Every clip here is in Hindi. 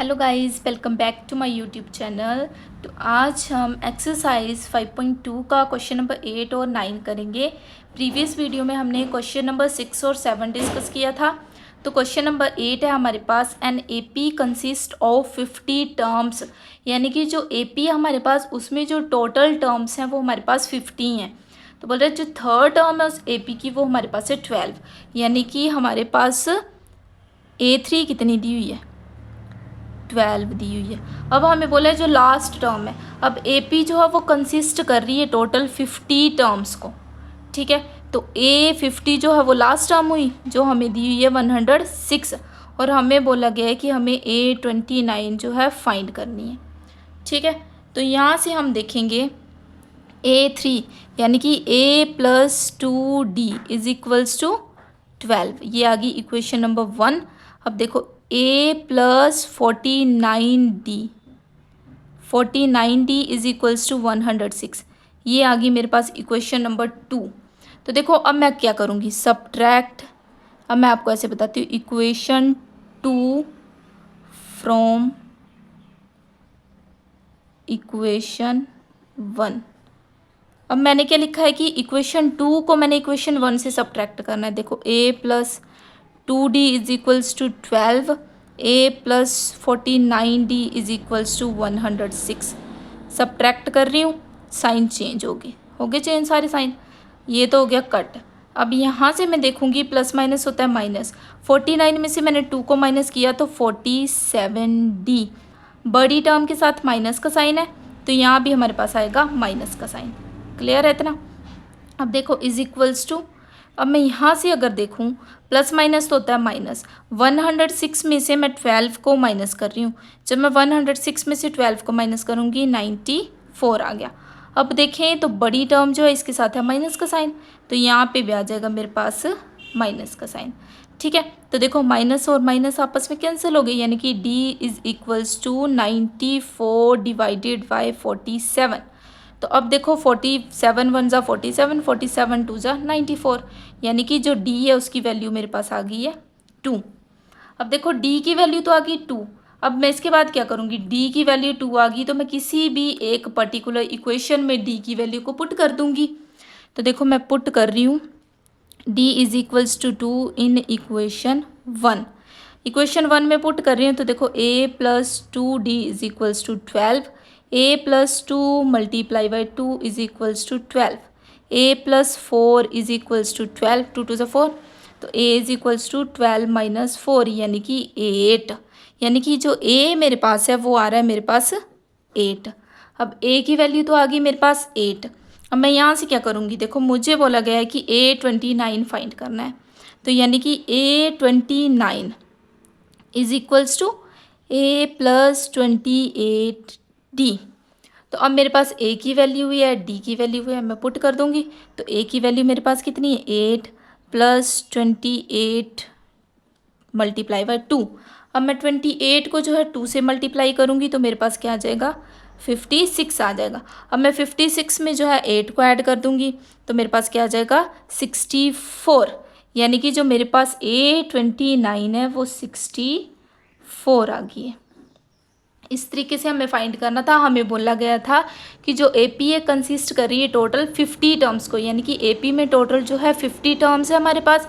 Hello guys, welcome back to my YouTube channel. तो आज हम एक्सरसाइज 5.2 का क्वेश्चन नंबर 8 और 9 करेंगे। प्रीवियस वीडियो में हमने क्वेश्चन नंबर 6 और 7 डिस्कस किया था। तो क्वेश्चन नंबर 8 है हमारे पास, an AP consist of 50 terms, यानी कि जो एपी है हमारे पास उसमें जो टोटल टर्म्स हैं वो हमारे पास 50 हैं। तो बोल रहे जो थर्ड टर्म है उस एपी की वो हमारे पास है 12, यानी कि हमारे पास A3 कितनी दी हुई है, 12 दी हुई है। अब हमें बोला है जो लास्ट टर्म है, अब एपी जो है वो कंसिस्ट कर रही है टोटल 50 टर्म्स को, ठीक है। तो A50 जो है वो लास्ट टर्म हुई जो हमें दी हुई है 106, और हमें बोला गया है कि हमें A29 जो है फाइंड करनी है, ठीक है। तो यहाँ से हम देखेंगे A3 यानी कि A+2D इज इक्वल्स टू 12, ये आ गई इक्वेशन नंबर 1। अब देखो A+49D, 49D is equals to 106, ये आ गई मेरे पास इक्वेशन नंबर 2। तो देखो अब मैं क्या करूँगी, सब्ट्रैक्ट। अब मैं आपको ऐसे बताती हूँ, इक्वेशन 2 फ्रॉम इक्वेशन 1। अब मैंने क्या लिखा है कि इक्वेशन 2 को मैंने इक्वेशन 1 से सब्ट्रैक्ट करना है। देखो A+2D is equals to 12, A+49D is equals to 106। Subtract कर रही हूँ, साइन चेंज हो गए चेंज सारे साइन, ये तो हो गया कट। अब यहाँ से मैं देखूँगी प्लस माइनस होता है माइनस, 49 में से मैंने 2 को माइनस किया तो 47D, बड़ी टर्म के साथ माइनस का साइन है तो यहाँ भी हमारे पास आएगा माइनस का साइन। क्लियर है इतना। अब देखो इज इक्वल्स टू, अब मैं यहाँ से अगर देखूँ प्लस माइनस तो होता है माइनस, 106 में से मैं 12 को माइनस कर रही हूँ। जब मैं 106 में से 12 को माइनस करूँगी 94 आ गया। अब देखें तो बड़ी टर्म जो है इसके साथ है माइनस का साइन, तो यहाँ पे भी आ जाएगा मेरे पास माइनस का साइन, ठीक है। तो देखो माइनस और माइनस आपस में कैंसिल हो गई, यानी कि D is equals to 94 divided by 47। तो अब देखो 47 1 ज़ा 47, 47 2 ज़ा 94, यानी कि जो D है उसकी वैल्यू मेरे पास आ गई है 2। अब देखो D की वैल्यू तो आ गई 2। अब मैं इसके बाद क्या करूँगी, D की वैल्यू 2 आ गई तो मैं किसी भी एक पर्टिकुलर इक्वेशन में D की वैल्यू को पुट कर दूँगी। तो देखो मैं पुट कर रही हूँ, D is equals to 2 in equation 1। Equation 1 में पुट कर रही हूँ तो देखो A+2D is equals to 12, A+2 multiply by 2 is equals to 12, A+4 is equals to 12, 2 2 4, तो A is equals to 12 minus 4 यानी कि 8, यानी कि जो A मेरे पास है वो आ रहा है मेरे पास 8। अब A की वैल्यू तो आ गई मेरे पास 8। अब मैं यहाँ से क्या करूँगी, देखो मुझे बोला गया है कि A29 फाइंड करना है, तो यानी कि A29 is equals to A+28D। तो अब मेरे पास A की वैल्यू हुई है, D की वैल्यू हुई है, मैं पुट कर दूँगी। तो A की वैल्यू मेरे पास कितनी है, 8 + 28 मल्टीप्लाई बाई 2। अब मैं 28 को जो है 2 से मल्टीप्लाई करूँगी तो मेरे पास क्या आ जाएगा, 56 आ जाएगा। अब मैं 56 में जो है 8 को ऐड कर दूँगी तो मेरे पास क्या आ जाएगा, 64, यानी कि जो मेरे पास A29 है वो 64 आ गई है। इस तरीके से हमें फाइंड करना था। हमें बोला गया था कि जो एपी है कंसिस्ट कर रही है टोटल 50 टर्म्स को, यानी कि एपी में टोटल जो है 50 टर्म्स है हमारे पास,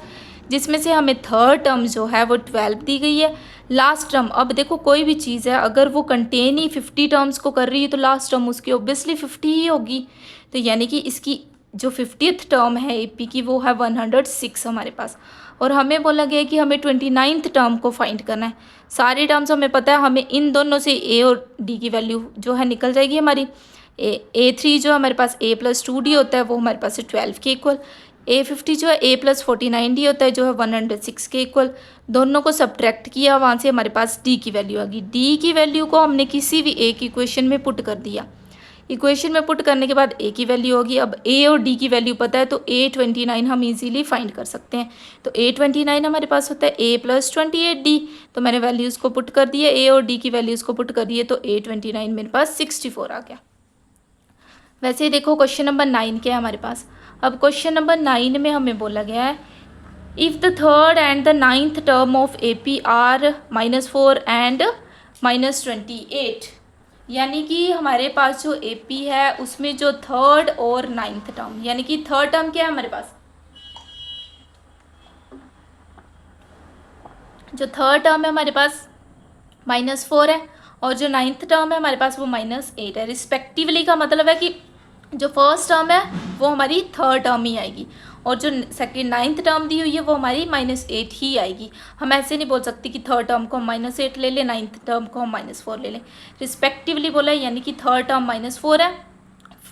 जिसमें से हमें थर्ड टर्म जो है वो 12 दी गई है। लास्ट टर्म, अब देखो कोई भी चीज़ है अगर वो कंटेन ही 50 टर्म्स को कर रही है तो लास्ट टर्म उसकी ऑब्वियसली 50 ही होगी। तो यानी कि इसकी जो 50th टर्म है एपी की वो है 106 हमारे पास, और हमें बोला गया है कि हमें 29th टर्म को फाइंड करना है। सारे टर्म्स हमें पता है, हमें इन दोनों से A और D की वैल्यू जो है निकल जाएगी हमारी। A3 जो हमारे पास A+2D होता है वो हमारे पास है 12 के इक्वल, A50 जो है A+49D होता है जो है 106 के इक्वल। दोनों को सब्ट्रैक्ट किया, वहाँ से हमारे पास D की वैल्यू आ गई। D की वैल्यू को हमने किसी भी एक इक्वेशन में पुट कर दिया। इक्वेशन में पुट करने के बाद A की वैल्यू होगी। अब A और D की वैल्यू पता है तो A29 हम इजीली फाइंड कर सकते हैं। तो A29 हमारे पास होता है A+28D, तो मैंने वैल्यूज़ को पुट कर दिया, A और D की वैल्यूज़ को पुट कर दिए तो A29 मेरे पास 64 आ गया। वैसे ही देखो क्वेश्चन नंबर 9 क्या है हमारे पास। अब क्वेश्चन नंबर 9 में हमें बोला गया है, if the third and the 9th term of AP are -4 and -28, यानी कि हमारे पास जो AP है उसमें जो थर्ड और नाइन्थ टर्म, यानी कि थर्ड टर्म क्या है हमारे पास, जो थर्ड टर्म है हमारे पास -4 है और जो नाइन्थ टर्म है हमारे पास वो -8 है रिस्पेक्टिवली। का मतलब है कि जो फर्स्ट टर्म है वो हमारी थर्ड टर्म ही आएगी और जो सेकेंड नाइन्थ टर्म दी हुई है वो हमारी -8 ही आएगी। हम ऐसे नहीं बोल सकते कि थर्ड टर्म को हम -8 ले लें, नाइन्थ टर्म को हम -4 ले लें, रिस्पेक्टिवली बोला है, यानी कि थर्ड टर्म -4 है,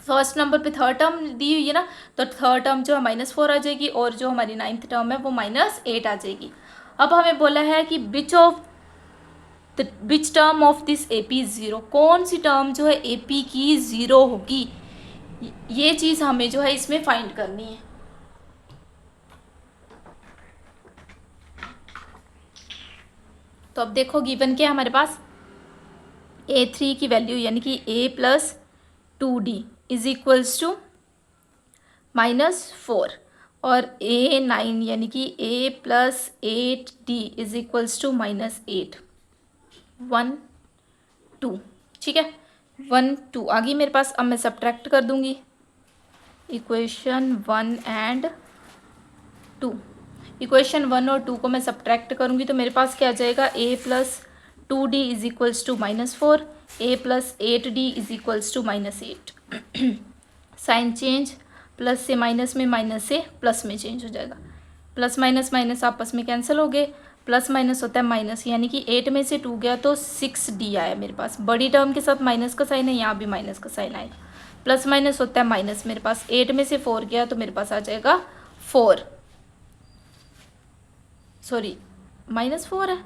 फर्स्ट नंबर पे थर्ड टर्म दी हुई है ना, तो थर्ड टर्म जो है -4 आ जाएगी और जो हमारी नाइन्थ टर्म है वो -8 आ जाएगी। अब हमें बोला है कि which term of this AP is 0, कौन सी टर्म जो है AP की 0 होगी, ये चीज़ हमें जो है इसमें फाइंड करनी है। तो अब देखो गिवन क्या है हमारे पास, A3 की वैल्यू यानी कि A+2D इज इक्वल्स टू -4 और A9 यानी कि A+8D इज इक्वल्स टू -8, 1 2, ठीक है, 1 2 आ गई मेरे पास। अब मैं सब्ट्रैक्ट कर दूंगी इक्वेशन 1 एंड 2, इक्वेशन 1 और 2 को मैं सब्ट्रैक्ट करूंगी तो मेरे पास क्या आ जाएगा, A+2D is equals to -4, A+8D is equals to -8 sign change, plus से माइनस में, माइनस से प्लस में चेंज हो जाएगा, प्लस माइनस माइनस आपस में कैंसिल हो गए, प्लस माइनस होता है माइनस, यानी कि 8 में से 2 गया तो 6D आया मेरे पास, बड़ी टर्म के साथ माइनस का साइन है, यहाँ भी माइनस का साइन आएगा, प्लस माइनस होता है माइनस, मेरे पास 8 में से 4 गया तो मेरे पास आ जाएगा 4, सॉरी -4 है।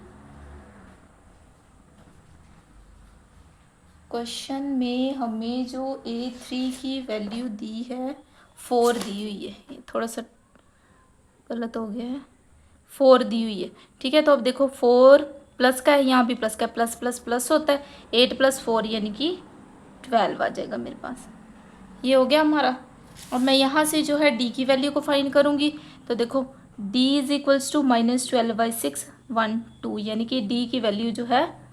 क्वेश्चन में हमें जो A3 की वैल्यू दी है 4 दी हुई है, ये थोड़ा सा गलत हो गया है, 4 दी हुई है, ठीक है। तो अब देखो 4 प्लस का है, यहाँ भी प्लस का है, प्लस प्लस प्लस होता है, 8 + 4 यानी कि 12 आ जाएगा मेरे पास, ये हो गया हमारा। और मैं यहाँ से जो है D की वैल्यू को फाइंड करूँगी तो देखो D इज इक्वल्स टू -12/6 1 2, यानी कि D की वैल्यू जो है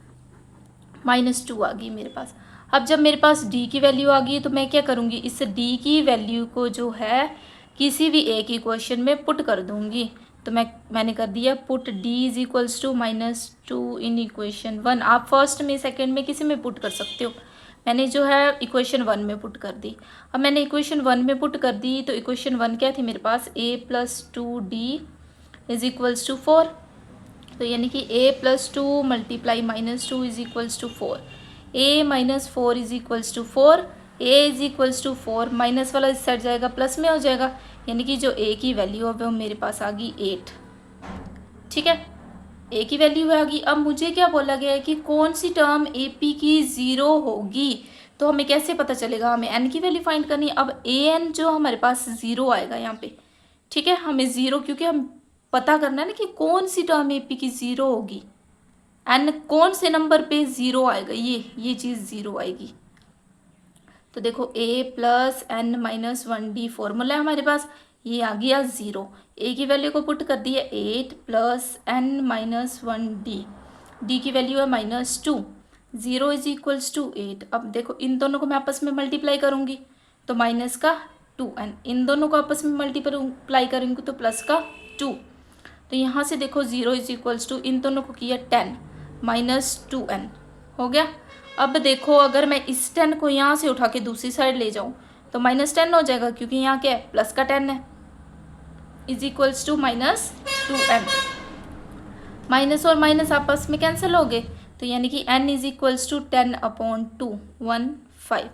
-2 आ गई मेरे पास। अब जब मेरे पास D की वैल्यू आ गई तो मैं क्या करूँगी, इस D की वैल्यू को जो है किसी भी एक इक्वेशन में पुट कर दूँगी। तो मैंने कर दिया put D is equals to -2 in equation 1। आप फर्स्ट में सेकंड में किसी में पुट कर सकते हो, मैंने जो है इक्वेशन 1 में पुट कर दी। अब मैंने इक्वेशन 1 में पुट कर दी तो इक्वेशन 1 क्या थी मेरे पास, A+2D इज इक्वल्स टू 4, तो यानी कि A+2 × -2 is equals to 4, A-4 is equals to 4, A is equals to 4, minus वाला इस साइड जाएगा प्लस में हो जाएगा, यानी कि जो A की वैल्यू है वो मेरे पास आ गई 8, ठीक है, A की वैल्यू आ गई। अब मुझे क्या बोला गया है कि कौन सी टर्म AP की 0 होगी, तो हमें कैसे पता चलेगा, हमें N की वैल्यू फाइंड करनी है। अब AN जो हमारे पास 0 आएगा यहाँ पे, ठीक है, हमें 0, क्योंकि हम पता करना है ना कि कौन सी टर्म AP की 0 होगी, N कौन से नंबर पे 0 आएगा, ये चीज़ 0 आएगी। तो देखो A+N-1D फॉर्मूला है हमारे पास, ये आ गया 0, A की वैल्यू को पुट कर दिया 8 + N-1D, D की वैल्यू है -2, 0 इज इक्वल्स टू 8। अब देखो इन दोनों को मैं आपस में मल्टीप्लाई करूँगी तो माइनस का 2n, इन दोनों को आपस में मल्टीप्लाई करूँगी तो प्लस का 2, तो यहाँ से देखो 0 इज इक्वल्स टू, इन दोनों को किया 10 -2n हो गया। अब देखो अगर मैं इस 10 को यहाँ से उठा के दूसरी साइड ले जाऊँ तो -10 हो जाएगा, क्योंकि यहाँ क्या है, प्लस का 10 है, is equals to -2n, minus और माइनस आपस में कैंसिल हो गए, तो यानी कि n is equals to 10/2 15,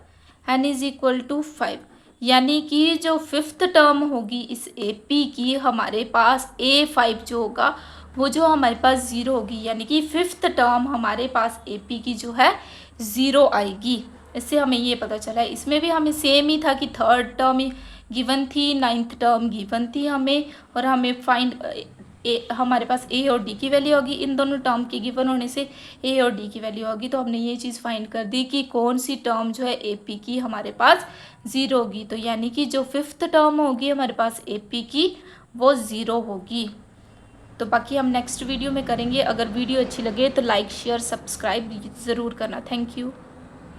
n is equal to 5, यानी कि जो फिफ्थ टर्म होगी इस AP की हमारे पास A5 जो होगा वो जो हमारे पास 0 होगी, यानी कि फिफ्थ टर्म हमारे पास AP की जो है 0 आएगी। इससे हमें ये पता चला है, इसमें भी हमें सेम ही था कि थर्ड टर्म गिवन थी, नाइन्थ टर्म गिवन थी हमें, और हमें हमारे पास A और D की वैल्यू होगी, इन दोनों टर्म के गिवन होने से A और D की वैल्यू होगी, तो हमने ये चीज़ फाइंड कर दी कि कौन सी टर्म जो है AP की हमारे पास 0 होगी, तो यानी कि जो फिफ्थ टर्म होगी हमारे पास AP की वो 0 होगी। तो बाकी हम नेक्स्ट वीडियो में करेंगे। अगर वीडियो अच्छी लगे तो लाइक शेयर सब्सक्राइब ज़रूर करना। Thank you.